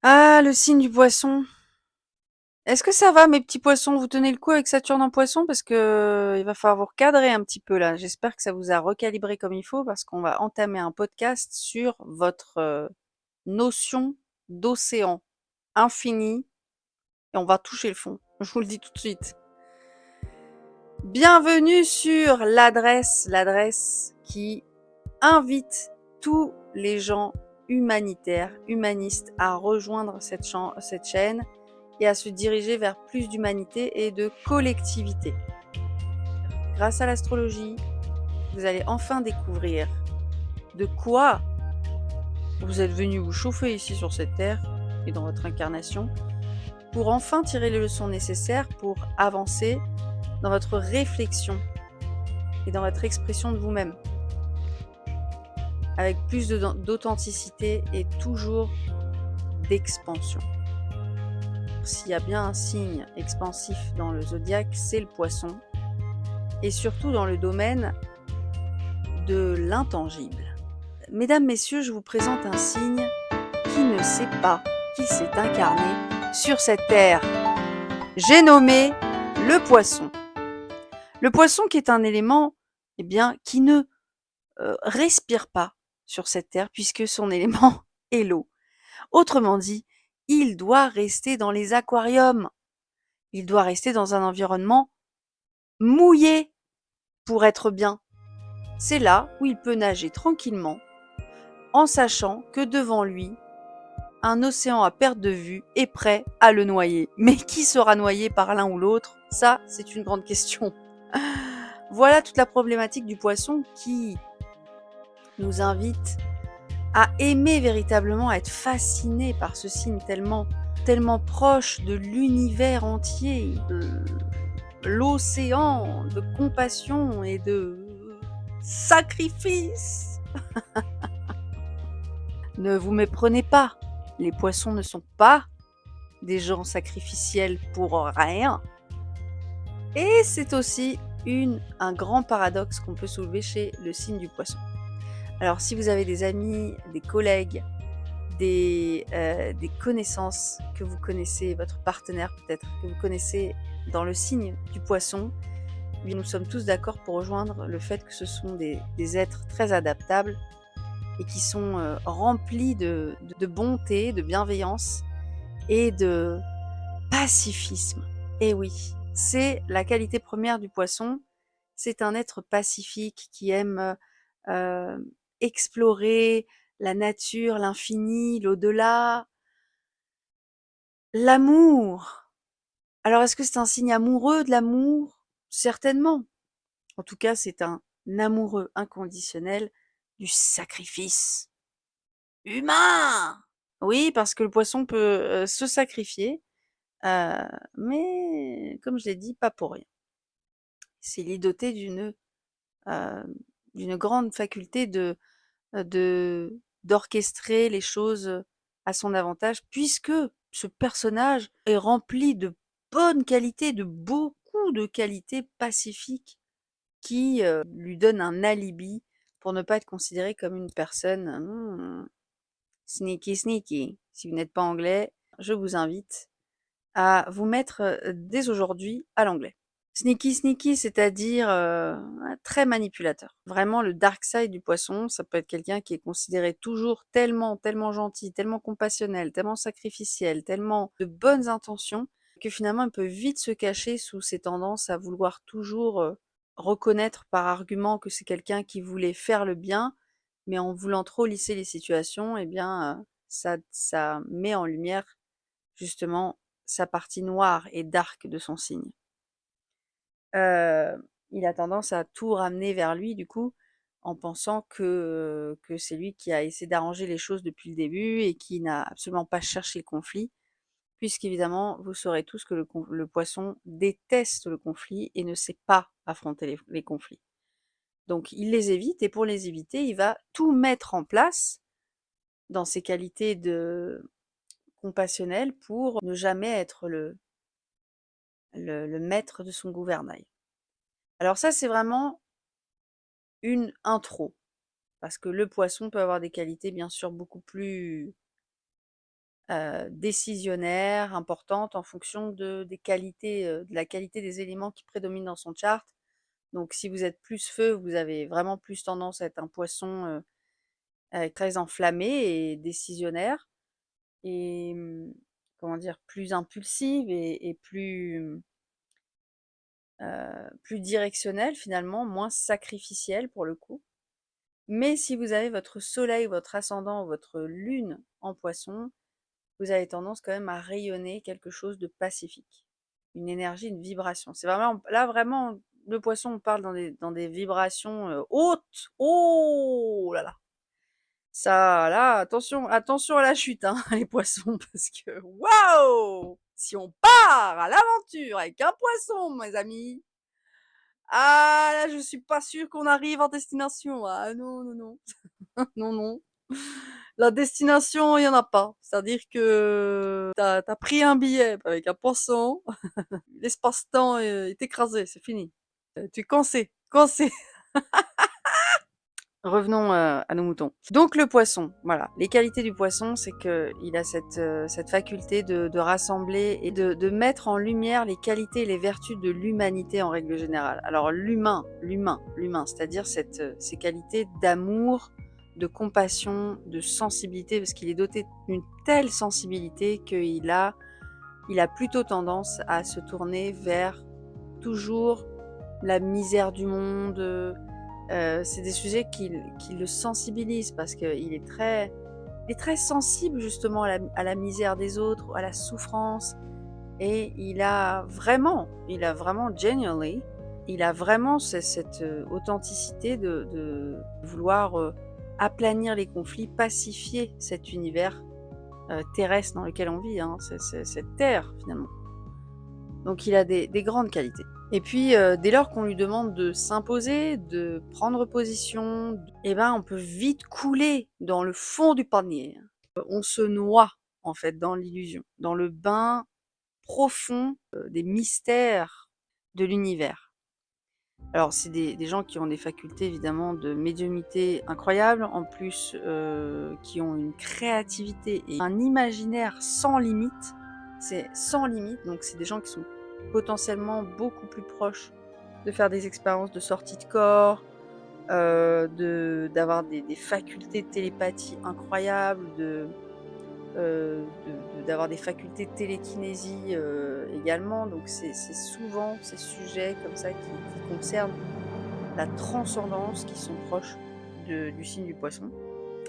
Ah, le signe du poisson. Est-ce que ça va, mes petits poissons? Vous tenez le coup avec Saturne en poisson? Parce que il va falloir vous recadrer un petit peu là. J'espère que ça vous a recalibré comme il faut parce qu'on va entamer un podcast sur votre notion d'océan infini et on va toucher le fond. Je vous le dis tout de suite. Bienvenue sur l'adresse qui invite tous les gens humanitaires, humanistes à rejoindre cette chaîne et à se diriger vers plus d'humanité et de collectivité. Grâce à l'astrologie, vous allez enfin découvrir de quoi vous êtes venu vous chauffer ici sur cette terre et dans votre incarnation pour enfin tirer les leçons nécessaires pour avancer dans votre réflexion et dans votre expression de vous-même avec plus d'authenticité et toujours d'expansion. S'il y a bien un signe expansif dans le zodiaque, c'est le poisson, et surtout dans le domaine de l'intangible. Mesdames, messieurs, je vous présente un signe qui ne sait pas qui s'est incarné sur cette terre. J'ai nommé le poisson. Le poisson qui est un élément qui ne respire pas sur cette terre puisque son élément est l'eau. Autrement dit, il doit rester dans les aquariums. Il doit rester dans un environnement mouillé pour être bien. C'est là où il peut nager tranquillement en sachant que devant lui, un océan à perte de vue est prêt à le noyer. Mais qui sera noyé par l'un ou l'autre? Ça, c'est une grande question. Voilà toute la problématique du poisson qui nous invite à aimer véritablement, à être fasciné par ce signe tellement proche de l'univers entier, de l'océan, de compassion et de sacrifice. Ne vous méprenez pas, les poissons ne sont pas des gens sacrificiels pour rien. Et c'est aussi un grand paradoxe qu'on peut soulever chez le signe du poisson. Alors si vous avez des amis, des collègues, des connaissances que vous connaissez, votre partenaire peut-être, que vous connaissez dans le signe du poisson, nous sommes tous d'accord pour rejoindre le fait que ce sont des êtres très adaptables et qui sont remplis de bonté, de bienveillance et de pacifisme. Et oui, c'est la qualité première du poisson. C'est un être pacifique qui aime explorer la nature, l'infini, l'au-delà, l'amour. Alors, est-ce que c'est un signe amoureux de l'amour? Certainement. En tout cas, c'est un amoureux inconditionnel du sacrifice humain. Oui, parce que le poisson peut se sacrifier, mais comme je l'ai dit, pas pour rien. Il est doté d'une grande faculté d'orchestrer les choses à son avantage, puisque ce personnage est rempli de bonnes qualités, de beaucoup de qualités pacifiques qui lui donnent un alibi pour ne pas être considéré comme une personne sneaky sneaky. Si vous n'êtes pas anglais, je vous invite à vous mettre dès aujourd'hui à l'anglais. Sneaky sneaky, c'est-à-dire très manipulateur. Vraiment le dark side du poisson, ça peut être quelqu'un qui est considéré toujours tellement gentil, tellement compassionnel, tellement sacrificiel, tellement de bonnes intentions, que finalement il peut vite se cacher sous ses tendances à vouloir toujours reconnaître par argument que c'est quelqu'un qui voulait faire le bien, mais en voulant trop lisser les situations, ça met en lumière justement sa partie noire et dark de son signe. Il a tendance à tout ramener vers lui du coup, en pensant que c'est lui qui a essayé d'arranger les choses depuis le début et qui n'a absolument pas cherché le conflit, puisqu'évidemment, vous saurez tous que le poisson déteste le conflit et ne sait pas affronter les conflits. Donc il les évite et pour les éviter, il va tout mettre en place dans ses qualités de compassionnel pour ne jamais être le maître de son gouvernail. Alors ça, c'est vraiment une intro, parce que le poisson peut avoir des qualités bien sûr beaucoup plus décisionnaire, importante en fonction des qualités, de la qualité des éléments qui prédominent dans son chart. Donc si vous êtes plus feu, vous avez vraiment plus tendance à être un poisson, très enflammé et décisionnaire et comment dire? Plus impulsive et plus directionnel finalement, moins sacrificiel pour le coup. Mais si vous avez votre soleil, votre ascendant, votre lune en poisson, vous avez tendance quand même à rayonner quelque chose de pacifique, une énergie, une vibration. C'est vraiment là vraiment le poisson, on parle dans des vibrations, hautes. Oh là là! Ça là, attention attention à la chute, hein, les poissons, parce que waouh! Si on part à l'aventure avec un poisson, mes amis, ah là, je suis pas sûre qu'on arrive en destination. Ah non, non, non. Non, non. La destination, il y en a pas. C'est-à-dire que tu as pris un billet avec un poisson, l'espace-temps, est écrasé, c'est fini. Tu es coincé, coincé. Revenons, à nos moutons. Donc le poisson, voilà. Les qualités du poisson, c'est qu'il a cette faculté de rassembler et de mettre en lumière les qualités et les vertus de l'humanité en règle générale. Alors l'humain, c'est-à-dire ces qualités d'amour, de compassion, de sensibilité, parce qu'il est doté d'une telle sensibilité qu'il a plutôt tendance à se tourner vers toujours la misère du monde, c'est des sujets qui le sensibilisent parce qu'il est très sensible justement à la misère des autres, à la souffrance et il a vraiment genuinely, il a vraiment cette, authenticité de vouloir, aplanir les conflits, pacifier cet univers, terrestre dans lequel on vit, hein, cette terre finalement. Donc il a des grandes qualités. Et puis, dès lors qu'on lui demande de s'imposer, de prendre position, eh ben, on peut vite couler dans le fond du panier. On se noie, en fait, dans l'illusion, dans le bain profond, des mystères de l'univers. Alors c'est des gens qui ont des facultés évidemment de médiumnité incroyables, en plus, qui ont une créativité et un imaginaire sans limite. C'est sans limite, donc c'est des gens qui sont potentiellement beaucoup plus proches de faire des expériences de sortie de corps, d'avoir des facultés de télépathie incroyables, d'avoir des facultés de télékinésie, également. Donc c'est souvent ces sujets comme ça qui concernent la transcendance, qui sont proches du signe du poisson.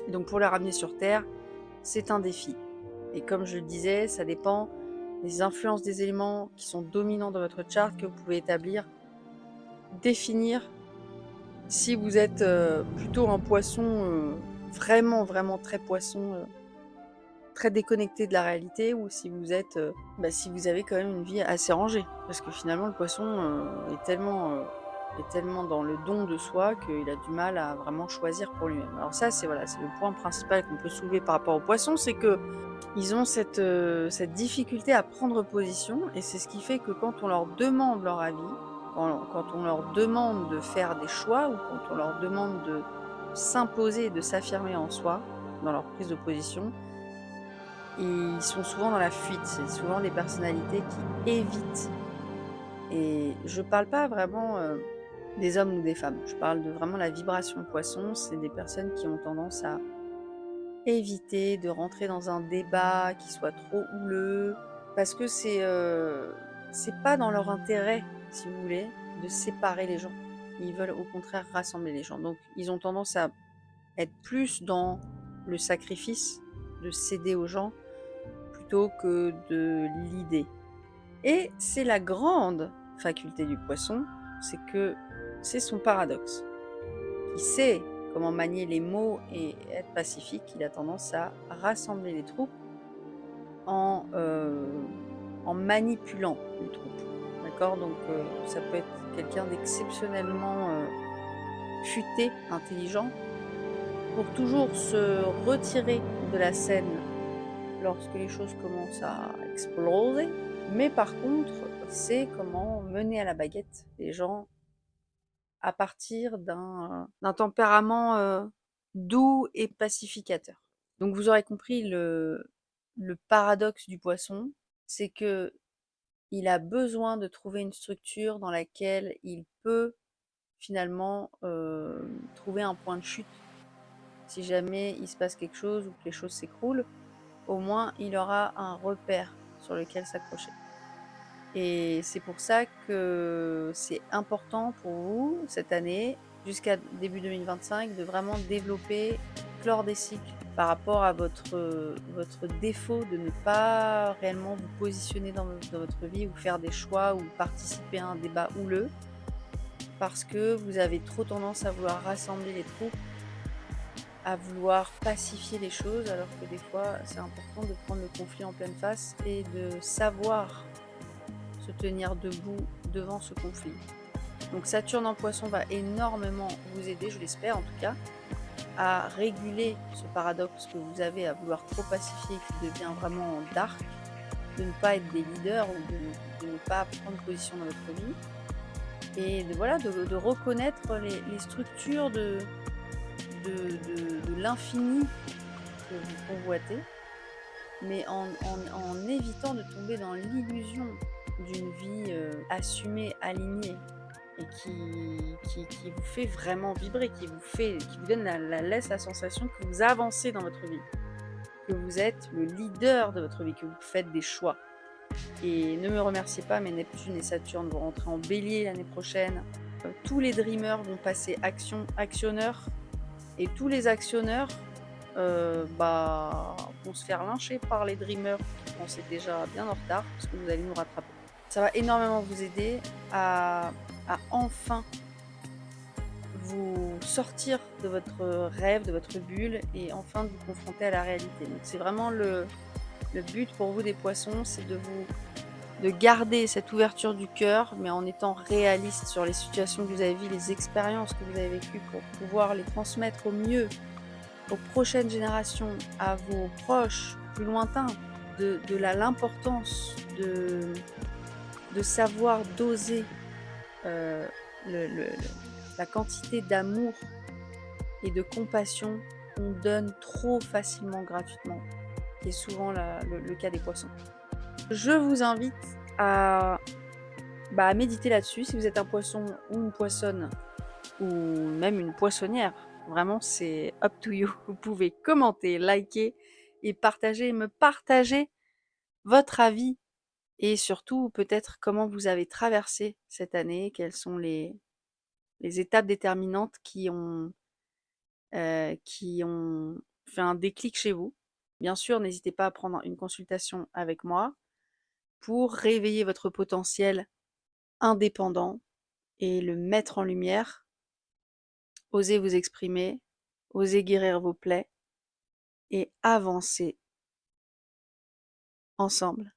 Et donc pour les ramener sur Terre, c'est un défi. Et comme je le disais, ça dépend des influences des éléments qui sont dominants dans votre charte que vous pouvez établir, définir si vous êtes plutôt un poisson vraiment, vraiment très poisson, très déconnecté de la réalité, ou si vous êtes, si vous avez quand même une vie assez rangée. Parce que finalement, le poisson est tellement dans le don de soi qu'il a du mal à vraiment choisir pour lui-même. Alors ça, c'est voilà, c'est le point principal qu'on peut soulever par rapport aux poissons, c'est que ils ont cette difficulté à prendre position, et c'est ce qui fait que quand on leur demande leur avis, quand on leur demande de faire des choix, ou quand on leur demande de s'imposer, de s'affirmer en soi, dans leur prise de position, ils sont souvent dans la fuite. C'est souvent des personnalités qui évitent. Et je parle pas vraiment des hommes ou des femmes. Je parle de vraiment la vibration poisson. C'est des personnes qui ont tendance à éviter de rentrer dans un débat qui soit trop houleux, parce que c'est pas dans leur intérêt, si vous voulez, de séparer les gens. Ils veulent au contraire rassembler les gens. Donc ils ont tendance à être plus dans le sacrifice, de céder aux gens, plutôt que de l'idée. Et c'est la grande faculté du poisson, c'est que c'est son paradoxe. Il sait comment manier les mots et être pacifique. Il a tendance à rassembler les troupes en, manipulant les troupes. D'accord? Donc ça peut être quelqu'un d'exceptionnellement futé, intelligent, pour toujours se retirer de la scène lorsque les choses commencent à exploser. Mais par contre, c'est comment mener à la baguette les gens à partir d'un tempérament doux et pacificateur. Donc vous aurez compris le paradoxe du poisson, c'est que il a besoin de trouver une structure dans laquelle il peut finalement trouver un point de chute. Si jamais il se passe quelque chose ou que les choses s'écroulent, au moins il aura un repère sur lequel s'accrocher. Et c'est pour ça que c'est important pour vous, cette année, jusqu'à début 2025, de vraiment développer, clore des cycles par rapport à votre défaut de ne pas réellement vous positionner dans votre vie ou faire des choix ou participer à un débat houleux, parce que vous avez trop tendance à vouloir rassembler les troupes, à vouloir pacifier les choses, alors que des fois, c'est important de prendre le conflit en pleine face et de savoir se tenir debout devant ce conflit. Donc Saturne en Poisson va énormément vous aider, je l'espère en tout cas, à réguler ce paradoxe que vous avez à vouloir trop pacifier qui devient vraiment dark, de ne pas être des leaders ou de ne pas prendre position dans votre vie, et de reconnaître les structures de l'infini que vous convoitez, mais en évitant de tomber dans l'illusion d'une vie assumée, alignée, et qui vous fait vraiment vibrer, qui vous donne laisse la sensation que vous avancez dans votre vie, que vous êtes le leader de votre vie, que vous faites des choix. Et ne me remerciez pas, mais Neptune et Saturne vont rentrer en Bélier l'année prochaine. Tous les dreamers vont passer actionneurs, et tous les actionneurs vont se faire lyncher par les dreamers qui pensaient déjà bien en retard, parce que vous allez nous rattraper. Ça va énormément vous aider à enfin vous sortir de votre rêve, de votre bulle, et enfin de vous confronter à la réalité. Donc c'est vraiment le but pour vous des poissons, c'est de garder cette ouverture du cœur, mais en étant réaliste sur les situations que vous avez vues, les expériences que vous avez vécues, pour pouvoir les transmettre au mieux aux prochaines générations, à vos proches plus lointains, de l'importance de savoir doser la quantité d'amour et de compassion qu'on donne trop facilement gratuitement, qui est souvent le cas des poissons. Je vous invite à méditer là-dessus. Si vous êtes un poisson ou une poissonne, ou même une poissonnière, vraiment c'est up to you. Vous pouvez commenter, liker et me partager votre avis, et surtout peut-être comment vous avez traversé cette année, quelles sont les étapes déterminantes qui ont fait un déclic chez vous. Bien sûr, n'hésitez pas à prendre une consultation avec moi pour réveiller votre potentiel indépendant et le mettre en lumière. Osez vous exprimer, osez guérir vos plaies et avancer ensemble